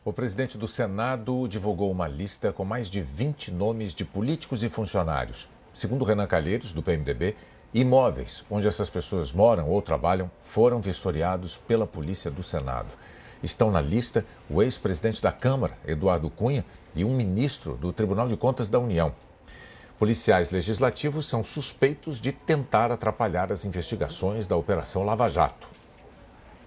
O presidente do Senado divulgou uma lista com mais de 20 nomes de políticos e funcionários. Segundo Renan Calheiros, do PMDB, imóveis onde essas pessoas moram ou trabalham foram vistoriados pela Polícia do Senado. Estão na lista o ex-presidente da Câmara, Eduardo Cunha, e um ministro do Tribunal de Contas da União. Policiais legislativos são suspeitos de tentar atrapalhar as investigações da Operação Lava Jato.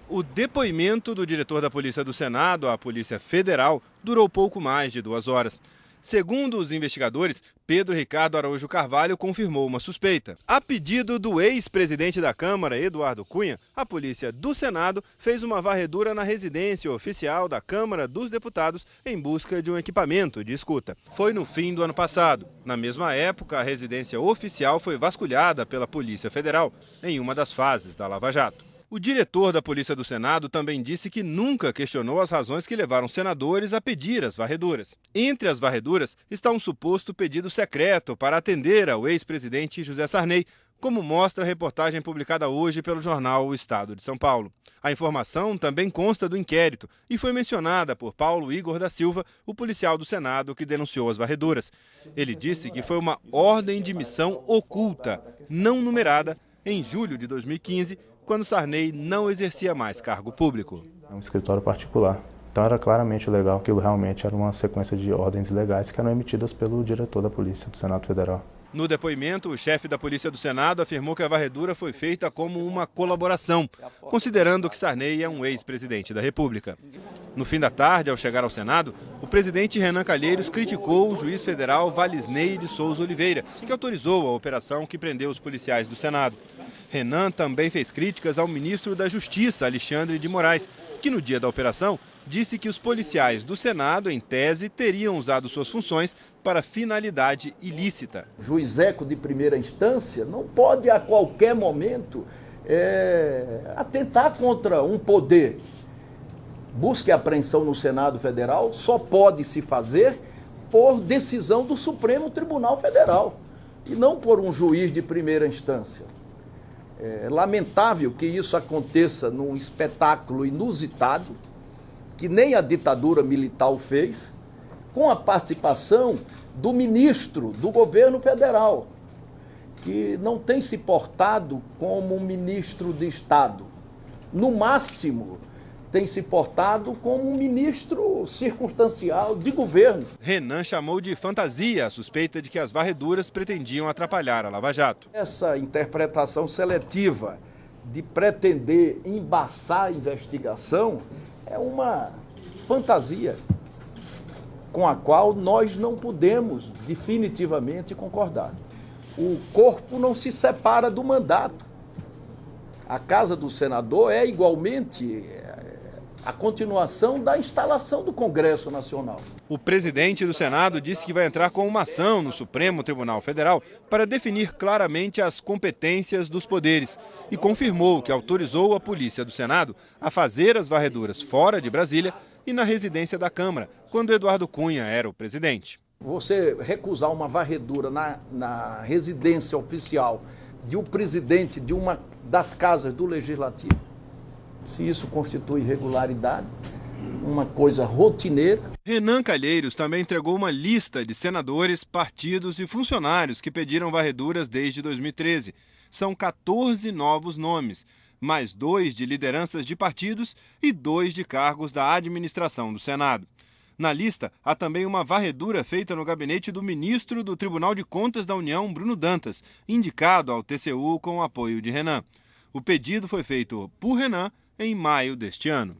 O depoimento do diretor da Polícia do Senado à Polícia Federal durou pouco mais de 2 horas. Segundo os investigadores, Pedro Ricardo Araújo Carvalho confirmou uma suspeita. A pedido do ex-presidente da Câmara, Eduardo Cunha, a Polícia do Senado fez uma varredura na residência oficial da Câmara dos Deputados em busca de um equipamento de escuta. Foi no fim do ano passado. Na mesma época, a residência oficial foi vasculhada pela Polícia Federal em uma das fases da Lava Jato. O diretor da Polícia do Senado também disse que nunca questionou as razões que levaram senadores a pedir as varreduras. Entre as varreduras está um suposto pedido secreto para atender ao ex-presidente José Sarney, como mostra a reportagem publicada hoje pelo jornal O Estado de São Paulo. A informação também consta do inquérito e foi mencionada por Paulo Igor da Silva, o policial do Senado que denunciou as varreduras. Ele disse que foi uma ordem de missão oculta, não numerada, em julho de 2015, quando Sarney não exercia mais cargo público. É um escritório particular. Então era claramente legal, aquilo realmente era uma sequência de ordens legais que eram emitidas pelo diretor da Polícia do Senado Federal. No depoimento, o chefe da Polícia do Senado afirmou que a varredura foi feita como uma colaboração, considerando que Sarney é um ex-presidente da República. No fim da tarde, ao chegar ao Senado, o presidente Renan Calheiros criticou o juiz federal Valisney de Souza Oliveira, que autorizou a operação que prendeu os policiais do Senado. Renan também fez críticas ao ministro da Justiça, Alexandre de Moraes, que no dia da operação disse que os policiais do Senado, em tese, teriam usado suas funções para finalidade ilícita. O juiz eco de primeira instância não pode a qualquer momento atentar contra um poder. Busca e apreensão no Senado Federal só pode se fazer por decisão do Supremo Tribunal Federal e não por um juiz de primeira instância. É lamentável que isso aconteça num espetáculo inusitado, que nem a ditadura militar o fez, com a participação do ministro do governo federal, que não tem se portado como um ministro de Estado. No máximo, tem se portado como um ministro circunstancial de governo. Renan chamou de fantasia a suspeita de que as varreduras pretendiam atrapalhar a Lava Jato. Essa interpretação seletiva de pretender embaçar a investigação é uma fantasia com a qual nós não podemos definitivamente concordar. O corpo não se separa do mandato. A Casa do Senador é igualmente a continuação da instalação do Congresso Nacional. O presidente do Senado disse que vai entrar com uma ação no Supremo Tribunal Federal para definir claramente as competências dos poderes e confirmou que autorizou a Polícia do Senado a fazer as varreduras fora de Brasília e na residência da Câmara, quando Eduardo Cunha era o presidente. Você recusar uma varredura na residência oficial de um presidente de uma das casas do Legislativo, se isso constitui irregularidade, uma coisa rotineira. Renan Calheiros também entregou uma lista de senadores, partidos e funcionários que pediram varreduras desde 2013. São 14 novos nomes, mais 2 de lideranças de partidos e 2 de cargos da administração do Senado. Na lista, há também uma varredura feita no gabinete do ministro do Tribunal de Contas da União, Bruno Dantas, indicado ao TCU com o apoio de Renan. O pedido foi feito por Renan em maio deste ano.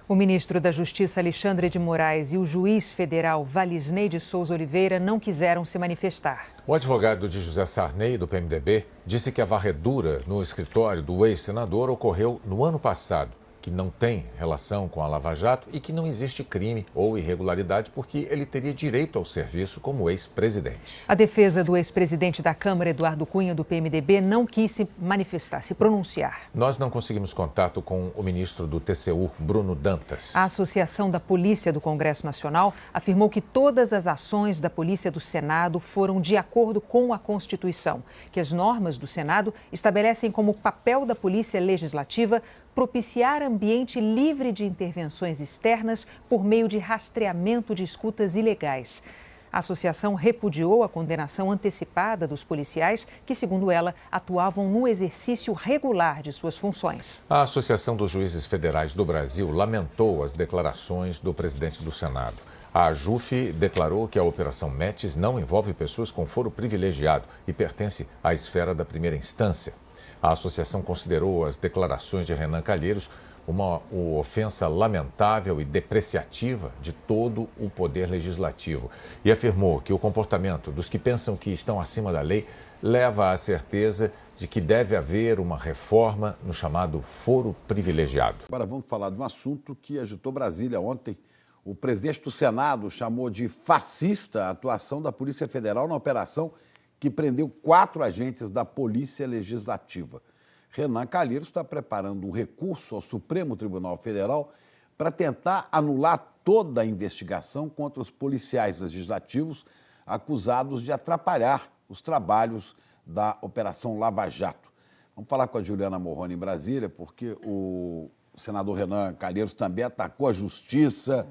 O ministro da Justiça, Alexandre de Moraes, e o juiz federal Valisney de Souza Oliveira não quiseram se manifestar. O advogado de José Sarney, do PMDB, disse que a varredura no escritório do ex-senador ocorreu no ano passado, que não tem relação com a Lava Jato e que não existe crime ou irregularidade porque ele teria direito ao serviço como ex-presidente. A defesa do ex-presidente da Câmara, Eduardo Cunha, do PMDB, não quis se manifestar, se pronunciar. Nós não conseguimos contato com o ministro do TCU, Bruno Dantas. A Associação da Polícia do Congresso Nacional afirmou que todas as ações da Polícia do Senado foram de acordo com a Constituição, que as normas do Senado estabelecem como papel da Polícia Legislativa propiciar ambiente livre de intervenções externas por meio de rastreamento de escutas ilegais. A associação repudiou a condenação antecipada dos policiais que, segundo ela, atuavam no exercício regular de suas funções. A Associação dos Juízes Federais do Brasil lamentou as declarações do presidente do Senado. A AJUF declarou que a Operação Metis não envolve pessoas com foro privilegiado e pertence à esfera da primeira instância. A associação considerou as declarações de Renan Calheiros uma ofensa lamentável e depreciativa de todo o poder legislativo e afirmou que o comportamento dos que pensam que estão acima da lei leva à certeza de que deve haver uma reforma no chamado foro privilegiado. Agora vamos falar de um assunto que agitou Brasília ontem. O presidente do Senado chamou de fascista a atuação da Polícia Federal na operação que prendeu 4 agentes da Polícia Legislativa. Renan Calheiros está preparando um recurso ao Supremo Tribunal Federal para tentar anular toda a investigação contra os policiais legislativos acusados de atrapalhar os trabalhos da Operação Lava Jato. Vamos falar com a Juliana Morrone em Brasília, porque o senador Renan Calheiros também atacou a Justiça,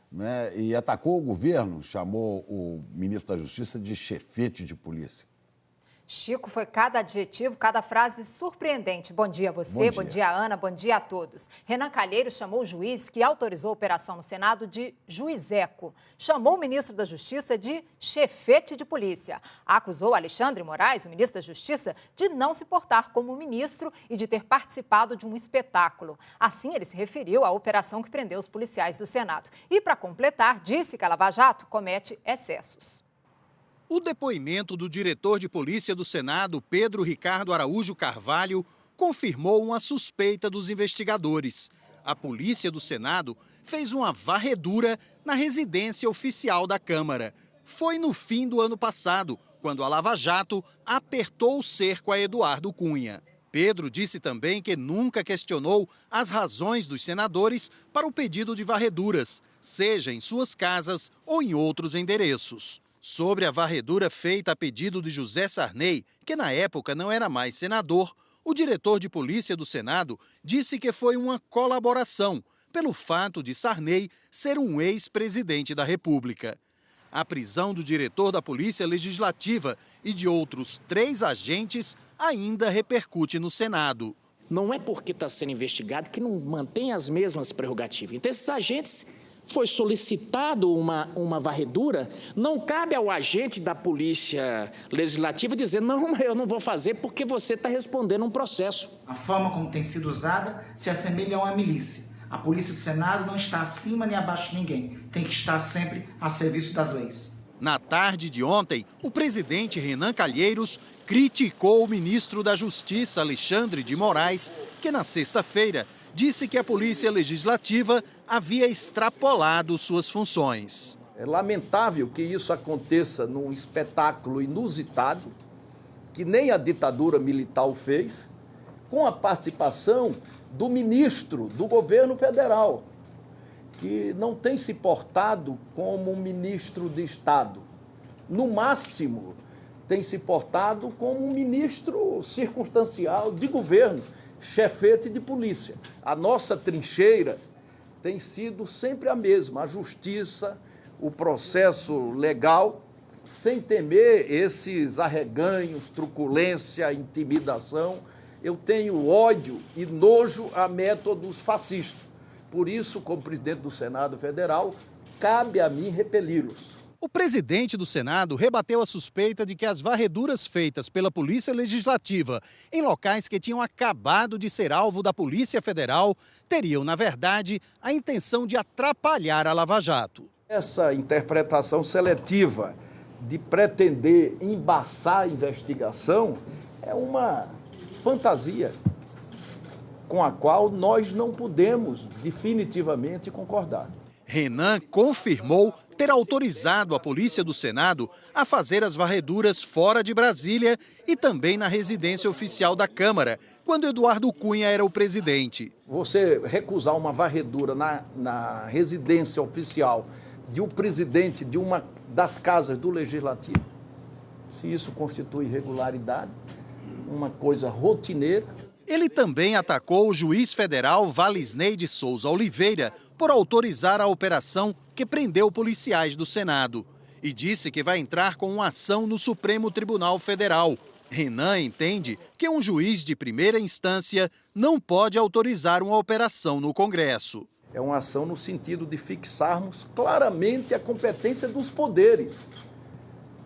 né, e atacou o governo, chamou o ministro da Justiça de chefete de polícia. Chico, foi cada adjetivo, cada frase surpreendente. Bom dia a você, bom dia Ana, bom dia a todos. Renan Calheiros chamou o juiz que autorizou a operação no Senado de juizeco. Chamou o ministro da Justiça de chefete de polícia. Acusou Alexandre de Moraes, o ministro da Justiça, de não se portar como ministro e de ter participado de um espetáculo. Assim, ele se referiu à operação que prendeu os policiais do Senado. E, para completar, disse que a Lava Jato comete excessos. O depoimento do diretor de polícia do Senado, Pedro Ricardo Araújo Carvalho, confirmou uma suspeita dos investigadores. A polícia do Senado fez uma varredura na residência oficial da Câmara. Foi no fim do ano passado, quando a Lava Jato apertou o cerco a Eduardo Cunha. Pedro disse também que nunca questionou as razões dos senadores para o pedido de varreduras, seja em suas casas ou em outros endereços. Sobre a varredura feita a pedido de José Sarney, que na época não era mais senador, o diretor de polícia do Senado disse que foi uma colaboração, pelo fato de Sarney ser um ex-presidente da República. A prisão do diretor da Polícia Legislativa e de outros 3 agentes ainda repercute no Senado. Não é porque está sendo investigado que não mantém as mesmas prerrogativas. Então, esses agentes... foi solicitado uma varredura, não cabe ao agente da Polícia Legislativa dizer não, eu não vou fazer porque você está respondendo um processo. A forma como tem sido usada se assemelha a uma milícia. A Polícia do Senado não está acima nem abaixo de ninguém, tem que estar sempre a serviço das leis. Na tarde de ontem, o presidente Renan Calheiros criticou o ministro da Justiça, Alexandre de Moraes, que na sexta-feira disse que a Polícia Legislativa havia extrapolado suas funções. É lamentável que isso aconteça num espetáculo inusitado, que nem a ditadura militar o fez, com a participação do ministro do governo federal, que não tem se portado como um ministro de Estado. No máximo, tem se portado como um ministro circunstancial de governo, chefete de polícia. A nossa trincheira tem sido sempre a mesma, a justiça, o processo legal, sem temer esses arreganhos, truculência, intimidação. Eu tenho ódio e nojo a métodos fascistas. Por isso, como presidente do Senado Federal, cabe a mim repeli-los. O presidente do Senado rebateu a suspeita de que as varreduras feitas pela Polícia Legislativa em locais que tinham acabado de ser alvo da Polícia Federal teriam, na verdade, a intenção de atrapalhar a Lava Jato. Essa interpretação seletiva de pretender embaçar a investigação é uma fantasia com a qual nós não podemos definitivamente concordar. Renan confirmou ter autorizado a Polícia do Senado a fazer as varreduras fora de Brasília e também na residência oficial da Câmara, quando Eduardo Cunha era o presidente. Você recusar uma varredura na residência oficial de um presidente de uma das casas do Legislativo, se isso constitui irregularidade, uma coisa rotineira. Ele também atacou o juiz federal Valisney de Souza Oliveira por autorizar a operação que prendeu policiais do Senado e disse que vai entrar com uma ação no Supremo Tribunal Federal. Renan entende que um juiz de primeira instância não pode autorizar uma operação no Congresso. É uma ação no sentido de fixarmos claramente a competência dos poderes.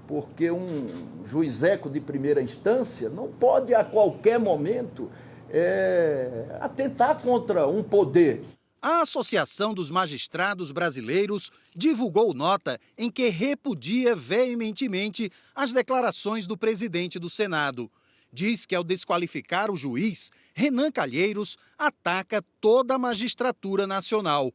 Porque um juizeco de primeira instância não pode, a qualquer momento, atentar contra um poder. A Associação dos Magistrados Brasileiros divulgou nota em que repudia veementemente as declarações do presidente do Senado. Diz que, ao desqualificar o juiz, Renan Calheiros ataca toda a magistratura nacional.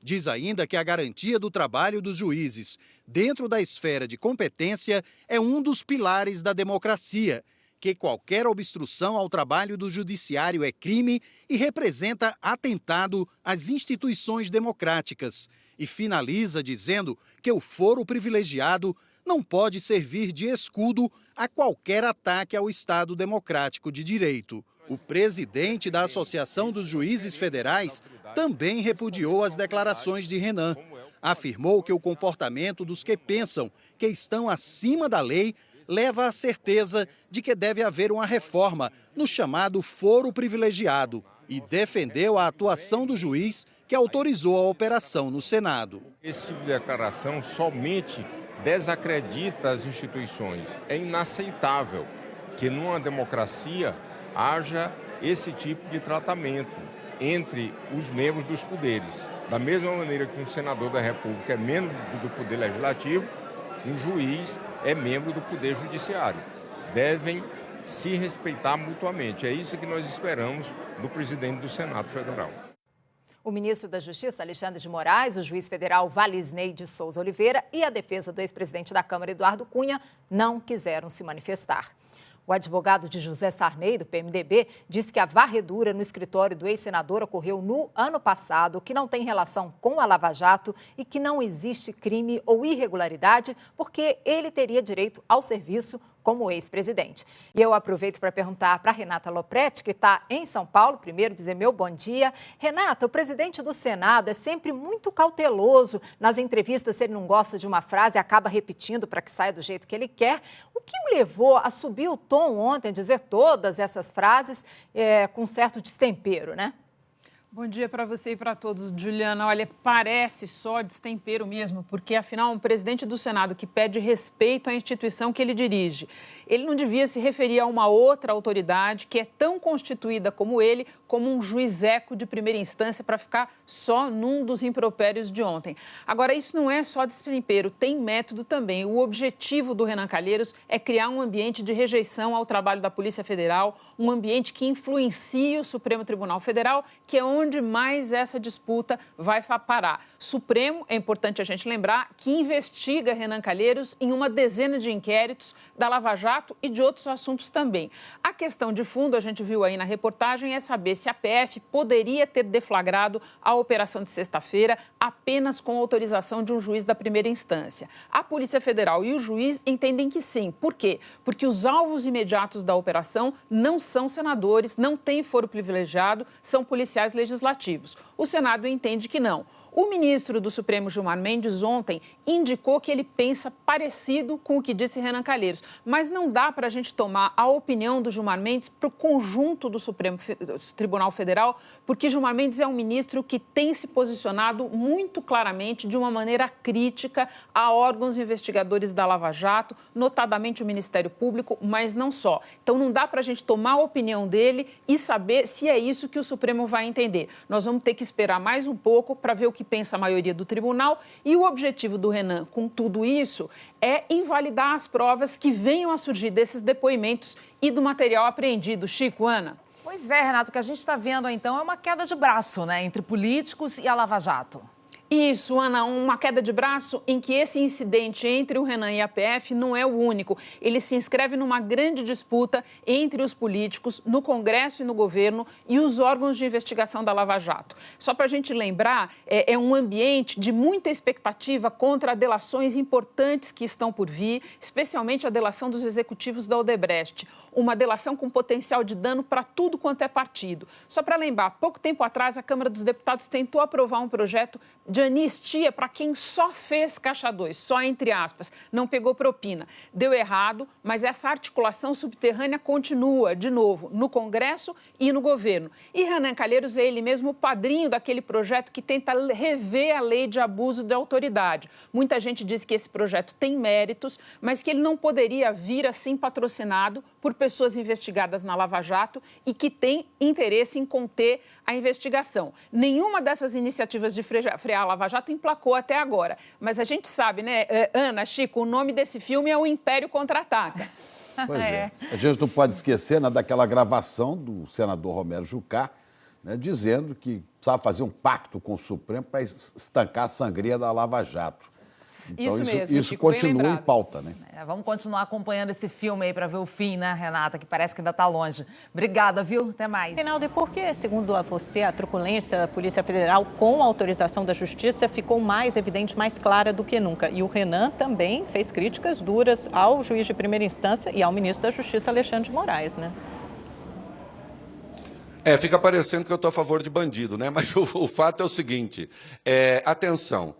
Diz ainda que a garantia do trabalho dos juízes dentro da esfera de competência é um dos pilares da democracia, que qualquer obstrução ao trabalho do judiciário é crime e representa atentado às instituições democráticas. E finaliza dizendo que o foro privilegiado não pode servir de escudo a qualquer ataque ao Estado Democrático de Direito. O presidente da Associação dos Juízes Federais também repudiou as declarações de Renan. Afirmou que o comportamento dos que pensam que estão acima da lei leva à certeza de que deve haver uma reforma no chamado foro privilegiado e defendeu a atuação do juiz que autorizou a operação no Senado. Esse tipo de declaração somente desacredita as instituições. É inaceitável que numa democracia haja esse tipo de tratamento entre os membros dos poderes. Da mesma maneira que um senador da República é membro do Poder Legislativo, um juiz é membro do Poder Judiciário. Devem se respeitar mutuamente. É isso que nós esperamos do presidente do Senado Federal. O ministro da Justiça, Alexandre de Moraes, o juiz federal Valisney de Souza Oliveira e a defesa do ex-presidente da Câmara, Eduardo Cunha, não quiseram se manifestar. O advogado de José Sarney, do PMDB, disse que a varredura no escritório do ex-senador ocorreu no ano passado, que não tem relação com a Lava Jato e que não existe crime ou irregularidade, porque ele teria direito ao serviço como ex-presidente. E eu aproveito para perguntar para a Renata Lopretti, que está em São Paulo, primeiro dizer meu bom dia. Renata, o presidente do Senado é sempre muito cauteloso nas entrevistas, se ele não gosta de uma frase, acaba repetindo para que saia do jeito que ele quer. O que o levou a subir o tom ontem, a dizer todas essas frases com certo destempero, né? Bom dia para você e para todos, Juliana. Olha, parece só destempero mesmo, porque afinal um presidente do Senado que pede respeito à instituição que ele dirige, ele não devia se referir a uma outra autoridade que é tão constituída como ele, como um juizeco de primeira instância para ficar só num dos impropérios de ontem. Agora, isso não é só destempero, tem método também. O objetivo do Renan Calheiros é criar um ambiente de rejeição ao trabalho da Polícia Federal, um ambiente que influencie o Supremo Tribunal Federal, que é onde mais essa disputa vai parar. Supremo, é importante a gente lembrar, que investiga Renan Calheiros em uma dezena de inquéritos da Lava Jato e de outros assuntos também. A questão de fundo, a gente viu aí na reportagem, é saber se a PF poderia ter deflagrado a operação de sexta-feira apenas com autorização de um juiz da primeira instância. A Polícia Federal e o juiz entendem que sim. Por quê? Porque os alvos imediatos da operação não são senadores, não têm foro privilegiado, são policiais legislativos. O Senado entende que não. O ministro do Supremo, Gilmar Mendes, ontem indicou que ele pensa parecido com o que disse Renan Calheiros. Mas não dá para a gente tomar a opinião do Gilmar Mendes para o conjunto do Supremo Tribunal Federal, porque Gilmar Mendes é um ministro que tem se posicionado muito claramente, de uma maneira crítica, a órgãos investigadores da Lava Jato, notadamente o Ministério Público, mas não só. Então não dá para a gente tomar a opinião dele e saber se é isso que o Supremo vai entender. Nós vamos ter que esperar mais um pouco para ver o que pensa a maioria do tribunal, e o objetivo do Renan com tudo isso é invalidar as provas que venham a surgir desses depoimentos e do material apreendido. Chico, Ana? Pois é, Renato, o que a gente está vendo então é uma queda de braço, né, entre políticos e a Lava Jato. Isso, Ana, uma queda de braço em que esse incidente entre o Renan e a PF não é o único. Ele se inscreve numa grande disputa entre os políticos, no Congresso e no governo e os órgãos de investigação da Lava Jato. Só para a gente lembrar, é um ambiente de muita expectativa contra delações importantes que estão por vir, especialmente a delação dos executivos da Odebrecht. Uma delação com potencial de dano para tudo quanto é partido. Só para lembrar, pouco tempo atrás, a Câmara dos Deputados tentou aprovar um projeto de anistia para quem só fez caixa 2, só entre aspas, não pegou propina. Deu errado, mas essa articulação subterrânea continua, de novo, no Congresso e no governo. E Renan Calheiros é ele mesmo o padrinho daquele projeto que tenta rever a lei de abuso de autoridade. Muita gente diz que esse projeto tem méritos, mas que ele não poderia vir assim patrocinado por pessoas investigadas na Lava Jato e que têm interesse em conter a investigação. Nenhuma dessas iniciativas de frear a Lava Jato emplacou até agora. Mas a gente sabe, né, Ana, Chico, o nome desse filme é O Império Contra-Ataca. Pois é. A gente não pode esquecer, né, daquela gravação do senador Romero Jucá, né, dizendo que precisava fazer um pacto com o Supremo para estancar a sangria da Lava Jato. Então, isso continua em pauta, né? Vamos continuar acompanhando esse filme aí para ver o fim, né, Renata? Que parece que ainda está longe. Obrigada, viu? Até mais. Reinaldo, e por que, segundo você, a truculência da Polícia Federal com a autorização da Justiça ficou mais evidente, mais clara do que nunca? E o Renan também fez críticas duras ao juiz de primeira instância e ao ministro da Justiça, Alexandre de Moraes, né? Fica parecendo que eu estou a favor de bandido, né? Mas o fato é o seguinte, atenção.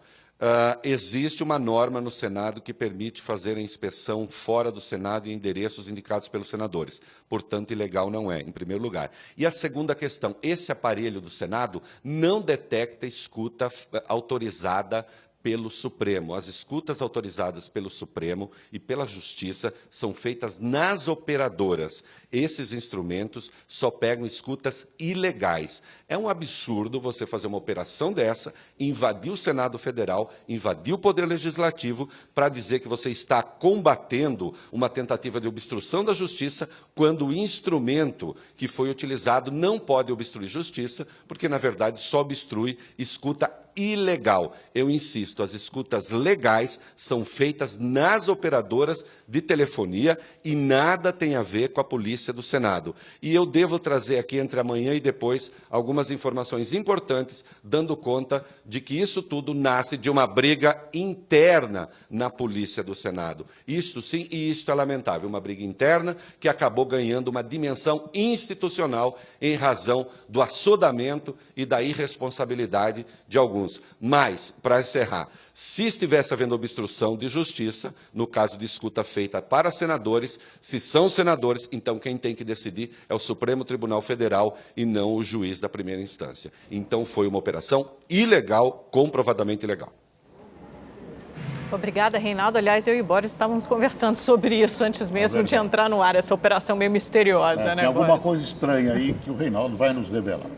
Existe uma norma no Senado que permite fazer a inspeção fora do Senado em endereços indicados pelos senadores. Portanto, ilegal não é, em primeiro lugar. E a segunda questão, esse aparelho do Senado não detecta escuta autorizada pelo Supremo. As escutas autorizadas pelo Supremo e pela Justiça são feitas nas operadoras. Esses instrumentos só pegam escutas ilegais. É um absurdo você fazer uma operação dessa, invadir o Senado Federal, invadir o Poder Legislativo, para dizer que você está combatendo uma tentativa de obstrução da Justiça, quando o instrumento que foi utilizado não pode obstruir Justiça, porque, na verdade, só obstrui escuta ilegal. Eu insisto, as escutas legais são feitas nas operadoras de telefonia e nada tem a ver com a Polícia do Senado. E eu devo trazer aqui, entre amanhã e depois, algumas informações importantes, dando conta de que isso tudo nasce de uma briga interna na Polícia do Senado. Isto sim, e isto é lamentável, uma briga interna que acabou ganhando uma dimensão institucional em razão do assodamento e da irresponsabilidade de alguns. Mas, para encerrar, se estivesse havendo obstrução de justiça, no caso de escuta feita para senadores, se são senadores, então quem tem que decidir é o Supremo Tribunal Federal e não o juiz da primeira instância. Então foi uma operação ilegal, comprovadamente ilegal. Obrigada, Reinaldo. Aliás, eu e Boris estávamos conversando sobre isso antes mesmo de entrar no ar, essa operação meio misteriosa, né, Tem alguma coisa estranha aí que o Reinaldo vai nos revelar.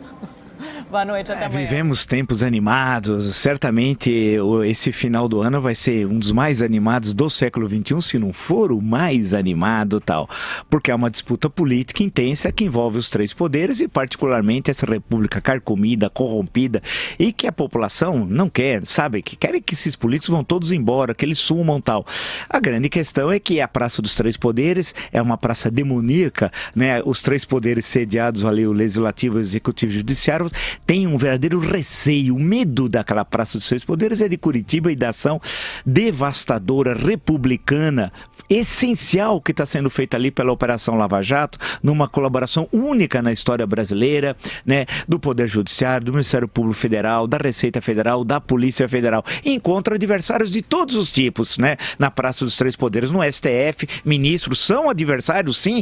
Boa noite, até amanhã. Vivemos tempos animados, certamente esse final do ano vai ser um dos mais animados do século XXI, se não for o mais animado tal, porque é uma disputa política intensa que envolve os três poderes e particularmente essa república carcomida, corrompida e que a população não quer, sabe, que querem que esses políticos vão todos embora, que eles sumam tal. A grande questão é que a Praça dos Três Poderes é uma praça demoníaca, né? Os três poderes sediados ali, o Legislativo, o Executivo e o Judiciário, tem um verdadeiro receio, medo daquela Praça dos Três Poderes é de Curitiba e da ação devastadora, republicana, essencial que está sendo feita ali pela Operação Lava Jato, numa colaboração única na história brasileira, né, do Poder Judiciário, do Ministério Público Federal, da Receita Federal, da Polícia Federal, e encontra adversários de todos os tipos, né, na Praça dos Três Poderes, no STF, ministros são adversários, sim,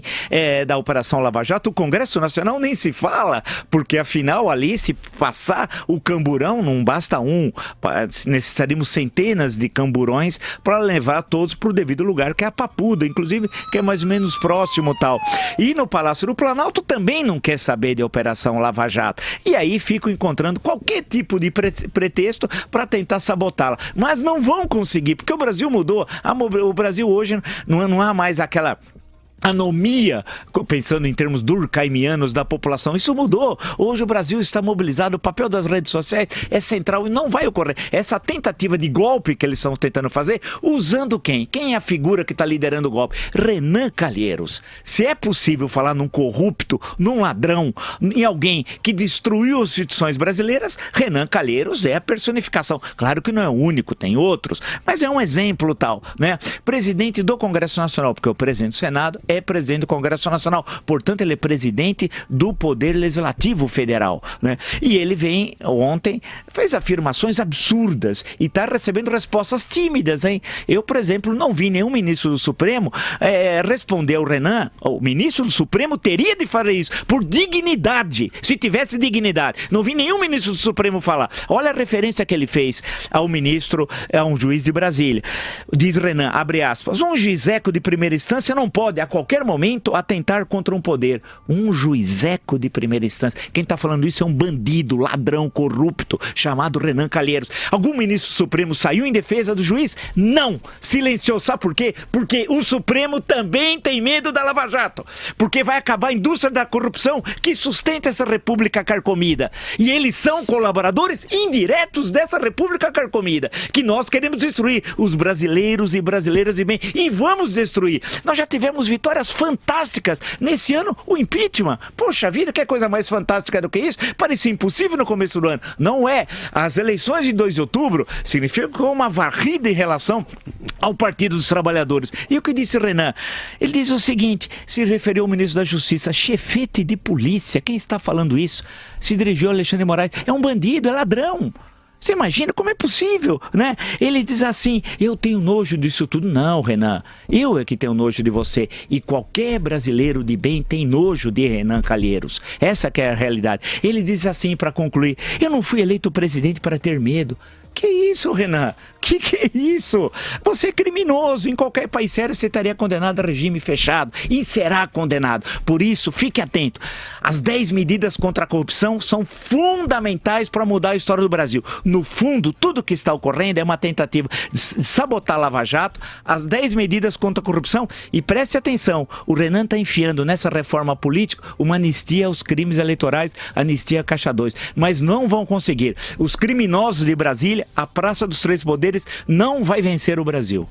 da Operação Lava Jato, o Congresso Nacional nem se fala, porque afinal ali, se passar o camburão, não basta um, necessitaríamos centenas de camburões para levar todos para o devido lugar, que é a Papuda, inclusive, que é mais ou menos próximo tal. E no Palácio do Planalto também não quer saber de Operação Lava Jato. E aí ficam encontrando qualquer tipo de pretexto para tentar sabotá-la. Mas não vão conseguir, porque o Brasil mudou. O Brasil hoje não há mais aquela anomia, pensando em termos durkheimianos da população. Isso mudou. Hoje o Brasil está mobilizado, o papel das redes sociais é central e não vai ocorrer. Essa tentativa de golpe que eles estão tentando fazer, usando quem? Quem é a figura que está liderando o golpe? Renan Calheiros. Se é possível falar num corrupto, num ladrão, em alguém que destruiu as instituições brasileiras, Renan Calheiros é a personificação. Claro que não é o único, tem outros, mas é um exemplo tal, né? Presidente do Congresso Nacional, porque o presidente do Senado é presidente do Congresso Nacional, portanto ele é presidente do Poder Legislativo Federal, né? E ele vem ontem, fez afirmações absurdas e está recebendo respostas tímidas, hein? Eu, por exemplo, não vi nenhum ministro do Supremo responder ao Renan. O ministro do Supremo teria de fazer isso por dignidade, se tivesse dignidade. Não vi nenhum ministro do Supremo falar. Olha a referência que ele fez ao ministro, a um juiz de Brasília. Diz Renan, abre aspas, um juizeco de primeira instância não pode, a qualquer momento, atentar contra um poder. Um juizeco de primeira instância. Quem está falando isso é um bandido, ladrão, corrupto, chamado Renan Calheiros. Algum ministro do Supremo saiu em defesa do juiz? Não! Silenciou. Sabe por quê? Porque o Supremo também tem medo da Lava Jato. Porque vai acabar a indústria da corrupção que sustenta essa república carcomida. E eles são colaboradores indiretos dessa república carcomida, que nós queremos destruir. Os brasileiros e brasileiras de bem. E vamos destruir. Nós já tivemos vitórias fantásticas. Nesse ano, o impeachment. Poxa vida, que coisa mais fantástica do que isso? Parecia impossível no começo do ano. Não é. As eleições de 2 de outubro significam uma varrida em relação ao Partido dos Trabalhadores. E o que disse Renan? Ele diz o seguinte, se referiu ao ministro da Justiça, chefete de polícia. Quem está falando isso? Se dirigiu a Alexandre de Moraes. É um bandido, é ladrão. Você imagina como é possível, né? Ele diz assim, eu tenho nojo disso tudo. Não, Renan, eu é que tenho nojo de você. E qualquer brasileiro de bem tem nojo de Renan Calheiros. Essa que é a realidade. Ele diz assim, para concluir, eu não fui eleito presidente para ter medo. Que isso, Renan? Que é isso? Você é criminoso. Em qualquer país sério você estaria condenado a regime fechado. E será condenado. Por isso, fique atento. As 10 medidas contra a corrupção são fundamentais para mudar a história do Brasil. No fundo, tudo que está ocorrendo é uma tentativa de sabotar a Lava Jato, as 10 medidas contra a corrupção. E preste atenção, o Renan está enfiando nessa reforma política uma anistia aos crimes eleitorais, anistia a Caixa 2. Mas não vão conseguir. Os criminosos de Brasília, a Praça dos Três Poderes, não vai vencer o Brasil.